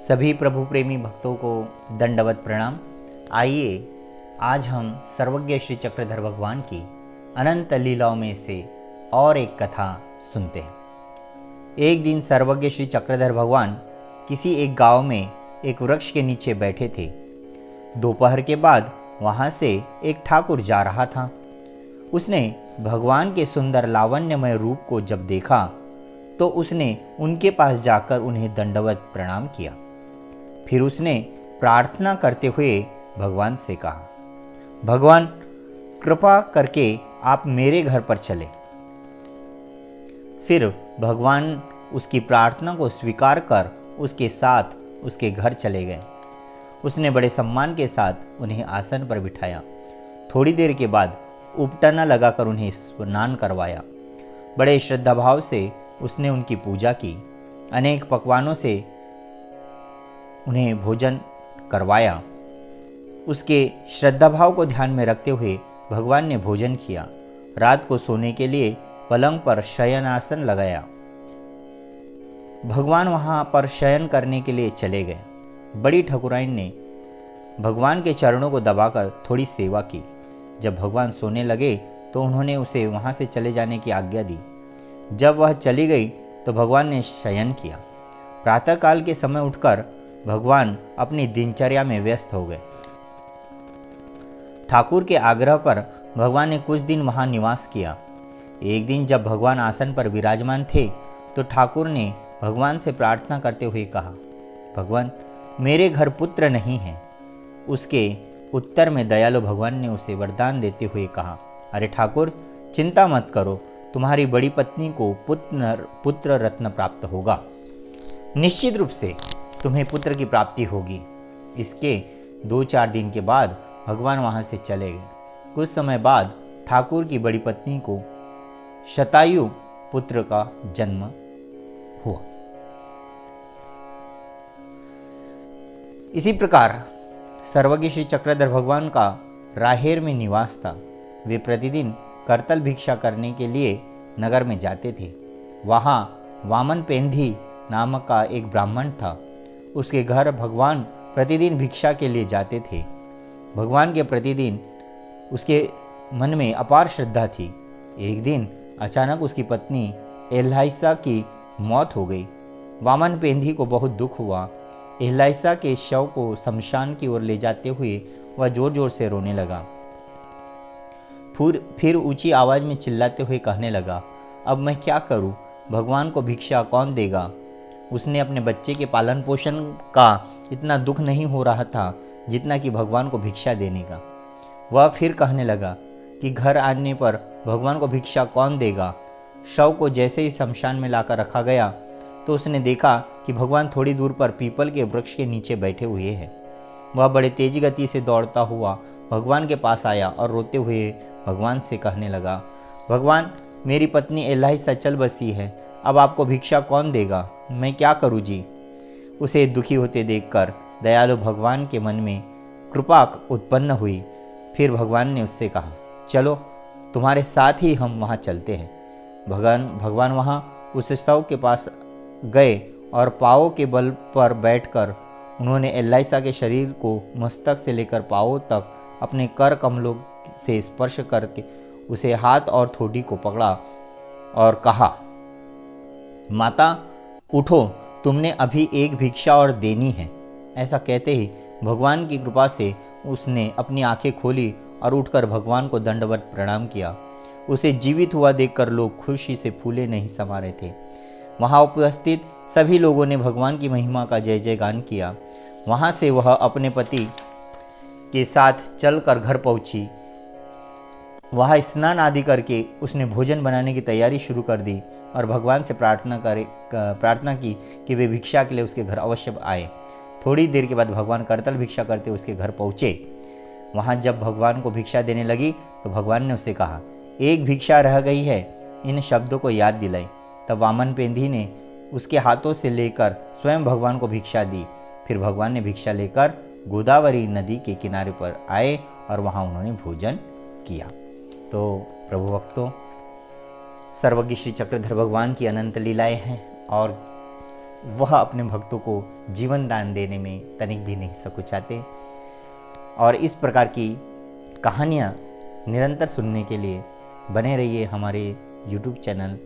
सभी प्रभु प्रेमी भक्तों को दंडवत प्रणाम। आइए आज हम सर्वज्ञ श्री चक्रधर भगवान की अनंत लीलाओं में से और एक कथा सुनते हैं। एक दिन सर्वज्ञ श्री चक्रधर भगवान किसी एक गांव में एक वृक्ष के नीचे बैठे थे। दोपहर के बाद वहां से एक ठाकुर जा रहा था। उसने भगवान के सुंदर लावण्यमय रूप को जब देखा तो उसने उनके पास जाकर उन्हें दंडवत प्रणाम किया। फिर उसने प्रार्थना करते हुए भगवान से कहा, भगवान कृपा करके आप मेरे घर पर चले। फिर भगवान उसकी प्रार्थना को स्वीकार कर उसके साथ उसके घर चले गए। उसने बड़े सम्मान के साथ उन्हें आसन पर बिठाया। थोड़ी देर के बाद उपटना लगाकर उन्हें स्नान करवाया। बड़े श्रद्धाभाव से उसने उनकी पूजा की। अनेक पकवानों से उन्हें भोजन करवाया। उसके श्रद्धाभाव को ध्यान में रखते हुए भगवान ने भोजन किया। रात को सोने के लिए पलंग पर शयनासन लगाया। भगवान वहां पर शयन करने के लिए चले गए। बड़ी ठकुराइन ने भगवान के चरणों को दबाकर थोड़ी सेवा की। जब भगवान सोने लगे तो उन्होंने उसे वहां से चले जाने की आज्ञा दी। जब वह चली गई तो भगवान ने शयन किया। प्रातःकाल के समय उठकर भगवान अपनी दिनचर्या में व्यस्त हो गए। ठाकुर के आग्रह पर भगवान ने कुछ दिन वहां निवास किया। एक दिन जब भगवान आसन पर विराजमान थे तो ठाकुर ने भगवान से प्रार्थना करते हुए कहा, भगवान मेरे घर पुत्र नहीं है। उसके उत्तर में दयालु भगवान ने उसे वरदान देते हुए कहा, अरे ठाकुर चिंता मत करो, तुम्हारी बड़ी पत्नी को पुत्र रत्न प्राप्त होगा। निश्चित रूप से तुम्हें पुत्र की प्राप्ति होगी। इसके 2-4 दिन के बाद भगवान वहां से चले गए। कुछ समय बाद ठाकुर की बड़ी पत्नी को शतायु पुत्र का जन्म हुआ। इसी प्रकार सर्वज्ञ श्री चक्रधर भगवान का राहेर में निवास था। वे प्रतिदिन करतल भिक्षा करने के लिए नगर में जाते थे। वहां वामन पेंधी नामक का एक ब्राह्मण था। उसके घर भगवान प्रतिदिन भिक्षा के लिए जाते थे। भगवान के प्रतिदिन उसके मन में अपार श्रद्धा थी। एक दिन अचानक उसकी पत्नी एल्हाइसा की मौत हो गई। वामन पेंधी को बहुत दुख हुआ। एल्हाइसा के शव को शमशान की ओर ले जाते हुए वह जोर जोर से रोने लगा। फिर ऊंची आवाज में चिल्लाते हुए कहने लगा, अब मैं क्या करूं? भगवान को भिक्षा कौन देगा? उसने अपने बच्चे के पालन पोषण का इतना दुख नहीं हो रहा था जितना कि भगवान को भिक्षा देने का। वह फिर कहने लगा कि घर आने पर भगवान को भिक्षा कौन देगा? शव को जैसे ही शमशान में लाकर रखा गया तो उसने देखा कि भगवान थोड़ी दूर पर पीपल के वृक्ष के नीचे बैठे हुए हैं। वह बड़े तेज गति से दौड़ता हुआ भगवान के पास आया और रोते हुए भगवान से कहने लगा, भगवान मेरी पत्नी एल्हाइसा चल बसी है, अब आपको भिक्षा कौन देगा? मैं क्या करूं जी? उसे दुखी होते देखकर दयालु भगवान के मन में कृपा उत्पन्न हुई। फिर भगवान ने उससे कहा, चलो तुम्हारे साथ ही हम वहां चलते हैं। भगवान वहां उस शव के पास गए और पाँवों के बल पर बैठकर उन्होंने एल्हाइसा के शरीर को मस्तक से लेकर पाँवों तक अपने कर कमलों से स्पर्श करके उसे हाथ और ठोड़ी को पकड़ा और कहा, माता उठो, तुमने अभी एक भिक्षा और देनी है। ऐसा कहते ही भगवान की कृपा से उसने अपनी आंखें खोली और उठकर भगवान को दंडवत प्रणाम किया। उसे जीवित हुआ देखकर लोग खुशी से फूले नहीं समा रहे थे। वहां उपस्थित सभी लोगों ने भगवान की महिमा का जय जयगान किया। वहां से वह अपने पति के साथ चलकर घर पहुंची। वहाँ स्नान आदि करके उसने भोजन बनाने की तैयारी शुरू कर दी और भगवान से प्रार्थना की कि वे भिक्षा के लिए उसके घर अवश्य आए। थोड़ी देर के बाद भगवान करतल भिक्षा करते उसके घर पहुँचे। वहाँ जब भगवान को भिक्षा देने लगी तो भगवान ने उससे कहा, एक भिक्षा रह गई है, इन शब्दों को याद दिलाई। तब वामन पेंधी ने उसके हाथों से लेकर स्वयं भगवान को भिक्षा दी। फिर भगवान ने भिक्षा लेकर गोदावरी नदी के किनारे पर आए और वहाँ उन्होंने भोजन किया। तो प्रभु भक्तों, सर्वज्ञ श्री चक्रधर भगवान की अनंत लीलाएं हैं और वह अपने भक्तों को जीवन दान देने में तनिक भी नहीं सकुचाते। और इस प्रकार की कहानियाँ निरंतर सुनने के लिए बने रहिए हमारे YouTube चैनल